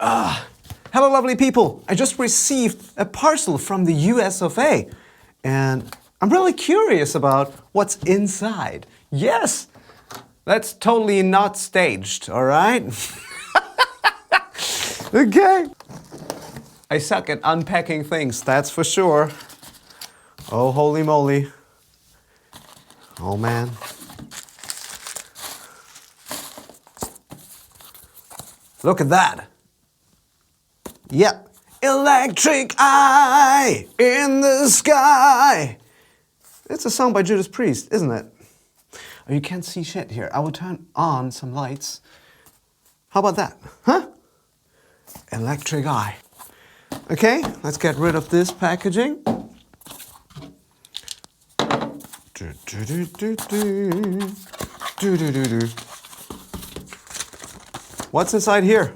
Hello, lovely people. I just received a parcel from the US of A, and I'm really curious about what's inside. Yes, that's totally not staged, all right? Okay. I suck at unpacking things, that's for sure. Oh, holy moly. Oh, man. Look at that. Yeah. Electric eye in the sky. It's a song by Judas Priest, isn't it? Oh, you can't see shit here. I will turn on some lights. How about that? Huh? Electric eye. Okay, let's get rid of this packaging. What's inside here?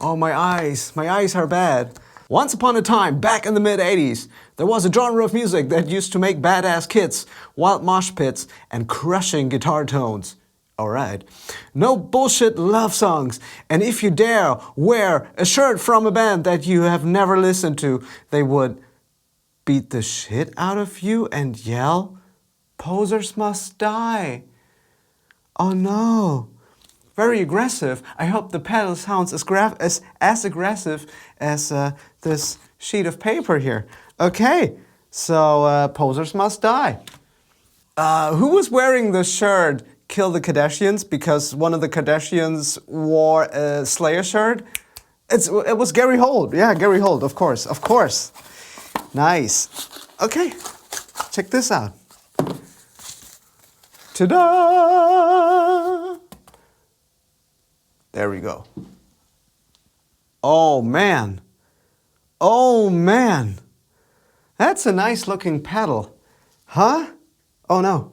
Oh, my eyes are bad. Once upon a time, back in the mid-80s, there was a genre of music that used to make badass kids, wild mosh pits, and crushing guitar tones. Alright. No bullshit love songs. And if you dare wear a shirt from a band that you have never listened to, they would beat the shit out of you and yell, "Posers must die." Oh no. Very aggressive. I hope the pedal sounds as aggressive as this sheet of paper here. Okay, so posers must die. Who was wearing the shirt Kill the Kardashians? Because one of the Kardashians wore a Slayer shirt. It was Gary Holt. Yeah, Gary Holt, of course, of course. Nice. Okay, check this out. Ta-da! There we go. Oh man. Oh man. That's a nice looking pedal. Huh? Oh no.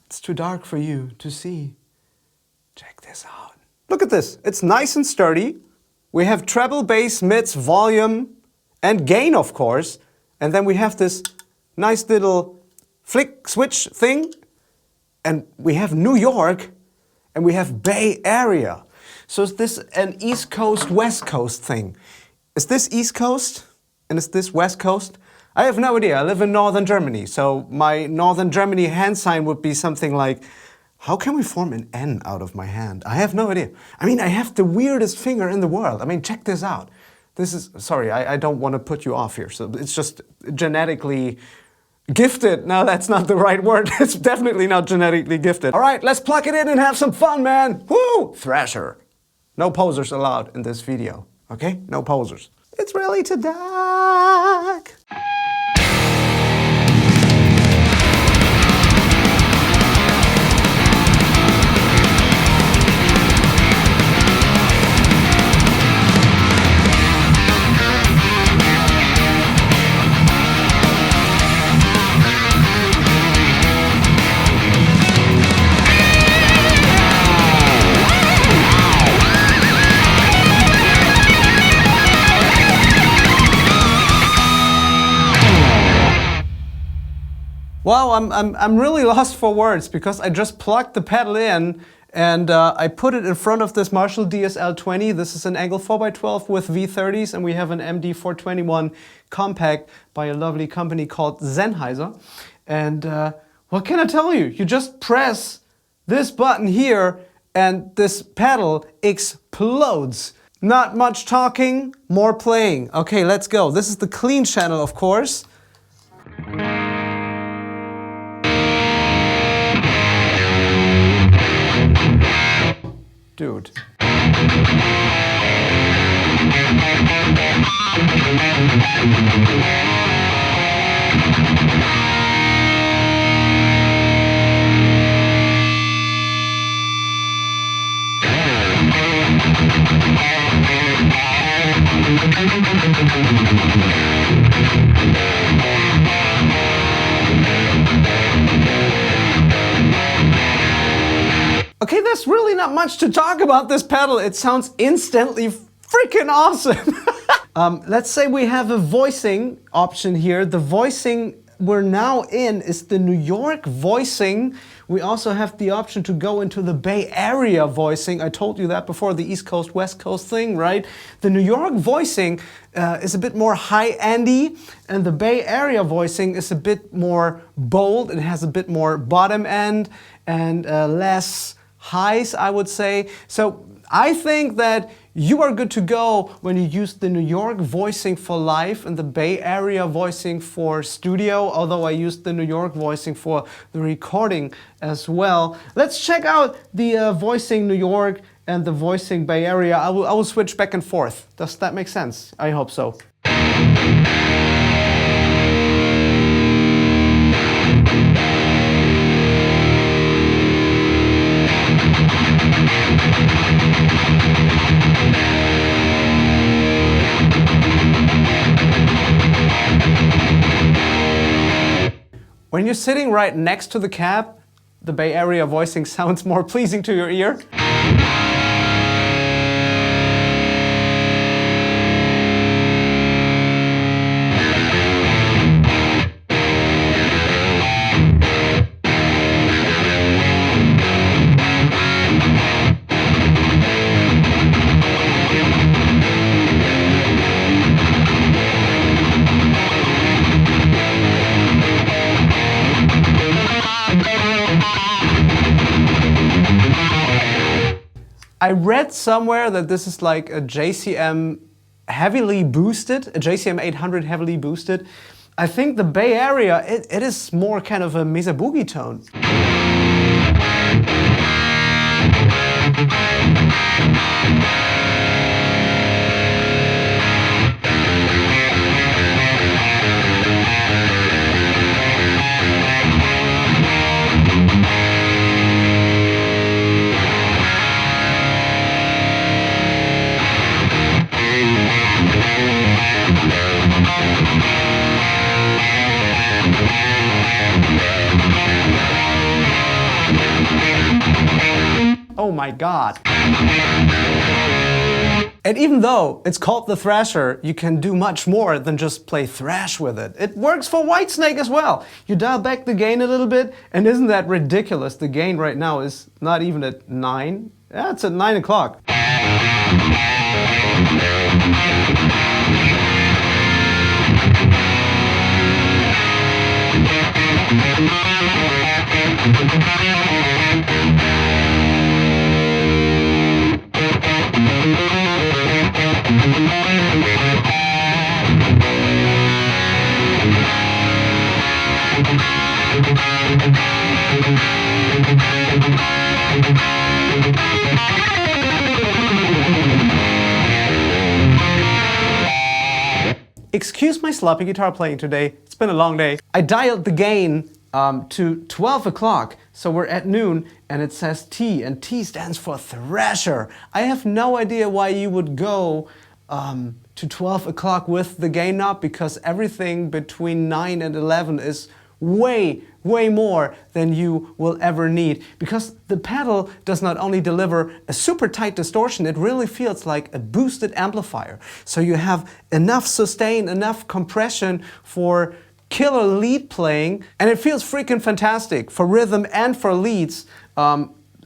It's too dark for you to see. Check this out. Look at this. It's nice and sturdy. We have treble, bass, mids, volume, and gain, of course. And then we have this nice little flick switch thing. And we have New York. And we have Bay Area. So is this an East Coast, West Coast thing? Is this East Coast? And is this West Coast? I have no idea. I live in Northern Germany. So my Northern Germany hand sign would be something like, how can we form an N out of my hand? I have no idea. I mean, I have the weirdest finger in the world. I mean, check this out. This is, sorry, I don't want to put you off here. So it's just genetically gifted. No, that's not the right word. It's definitely not genetically gifted. All right, let's plug it in and have some fun, man. Woo! Thrasher. No posers allowed in this video, okay? No posers. It's really too dark. Well, I'm really lost for words because I just plugged the pedal in and I put it in front of this Marshall DSL-20. This is an Angle 4x12 with V30s, and we have an MD421 compact by a lovely company called Sennheiser. And what can I tell you? You just press this button here and this pedal explodes. Not much talking, more playing. Okay, let's go. This is the clean channel, of course. Dude. Okay, there's really not much to talk about this pedal. It sounds instantly freaking awesome. Let's say we have a voicing option here. The voicing we're now in is the New York voicing, We also have the option to go into the Bay Area voicing. I told you that before, the East Coast, West Coast thing, right? The New York voicing is a bit more high-endy, and the Bay Area voicing is a bit more bold. It has a bit more bottom end and less highs, I would say. So I think that you are good to go when you use the New York voicing for live and the Bay Area voicing for studio, although I used the New York voicing for the recording as well. Let's check out the voicing New York and the voicing Bay Area. I will switch back and forth. Does that make sense? I hope so. When you're sitting right next to the cab, the Bay Area voicing sounds more pleasing to your ear. I read somewhere that this is like a JCM heavily boosted, a JCM 800 heavily boosted. I think the Bay Area, it is more kind of a Mesa Boogie tone. Oh my God. And even though it's called the Thrasher, you can do much more than just play thrash with it. It works for Whitesnake as well. You dial back the gain a little bit, and isn't that ridiculous? The gain right now is not even at 9. Yeah, it's at 9 o'clock. Excuse my sloppy guitar playing today, it's been a long day. I dialed the gain to 12 o'clock, so we're at noon, and it says T, and T stands for Thrasher. I have no idea why you would go to 12 o'clock with the gain knob, because everything between 9 and 11 is way more than you will ever need, because the pedal does not only deliver a super tight distortion, it really feels like a boosted amplifier. So you have enough sustain, enough compression for killer lead playing, and it feels freaking fantastic for rhythm and for leads.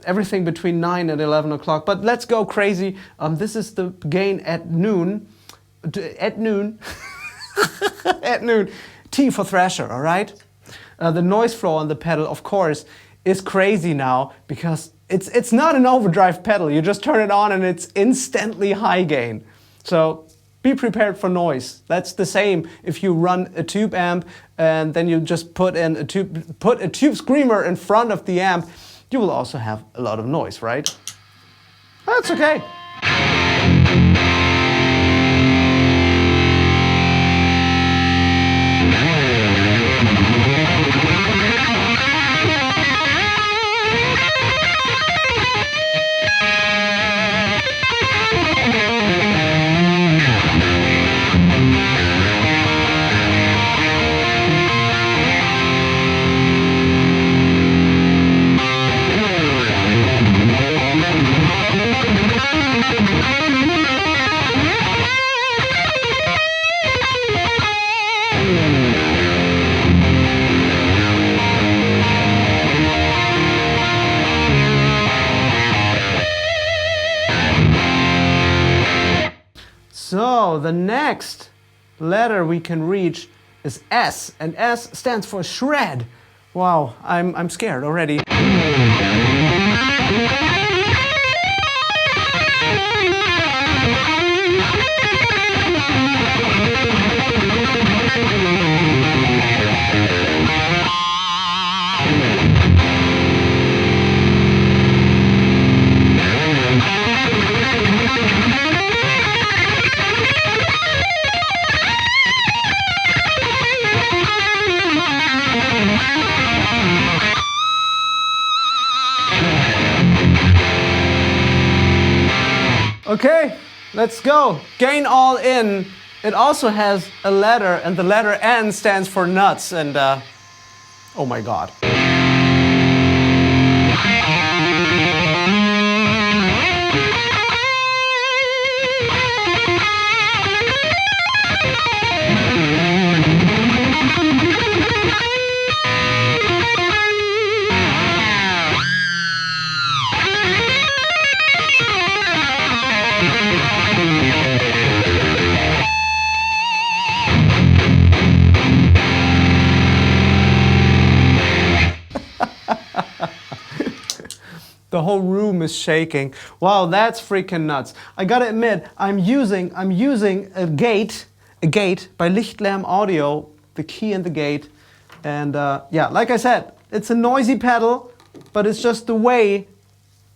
Everything between 9 and 11 o'clock. But let's go crazy. This is the gain at noon. At noon. At noon. T for Thrasher, all right? The noise floor on the pedal, of course, is crazy now, because it's not an overdrive pedal. You just turn it on and it's instantly high gain. So be prepared for noise. That's the same if you run a tube amp and then you just put a tube screamer in front of the amp. You will also have a lot of noise, right? That's okay. So the next letter we can reach is S, and S stands for shred. Wow, I'm scared already. Okay, let's go. Gain all in. It also has a letter, and the letter N stands for nuts, and oh my God. The whole room is shaking. Wow, that's freaking nuts. I gotta admit, I'm using a gate by Lichtlärm Audio, the key and the gate. And yeah, like I said, it's a noisy pedal, but it's just the way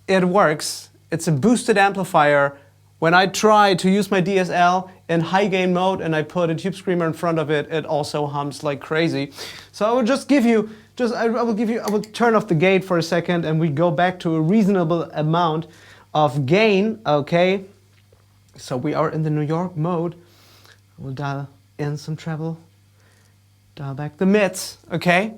it works. It's a boosted amplifier. When I try to use my DSL in high gain mode and I put a tube screamer in front of it, it also hums like crazy. So I will just give you, I will turn off the gate for a second and we go back to a reasonable amount of gain, okay? So we are in the New York mode. We'll dial in some treble, dial back the mids, okay?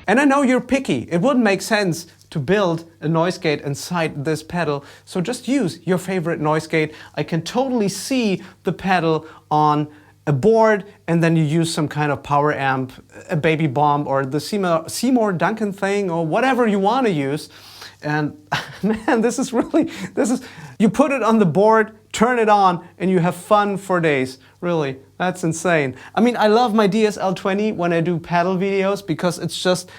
And I know you're picky. It wouldn't make sense to build a noise gate inside this pedal, so just use your favorite noise gate. I can totally see the pedal on a board, and then you use some kind of power amp, a baby bomb, or the Seymour Duncan thing, or whatever you want to use. And man, you put it on the board, turn it on, and you have fun for days. Really, that's insane. I mean, I love my DSL-20 when I do pedal videos because it's just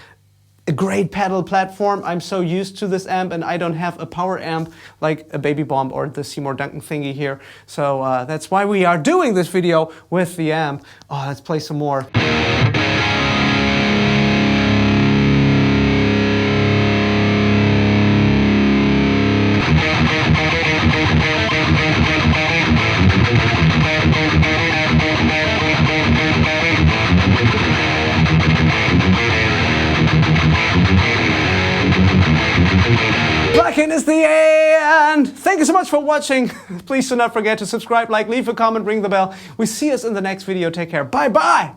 a great pedal platform. I'm so used to this amp, and I don't have a power amp like a baby bomb or the Seymour Duncan thingy here. So that's why we are doing this video with the amp. Oh, let's play some more. Plugin is the end! Thank you so much for watching. Please do not forget to subscribe, like, leave a comment, ring the bell. We see us in the next video. Take care. Bye bye!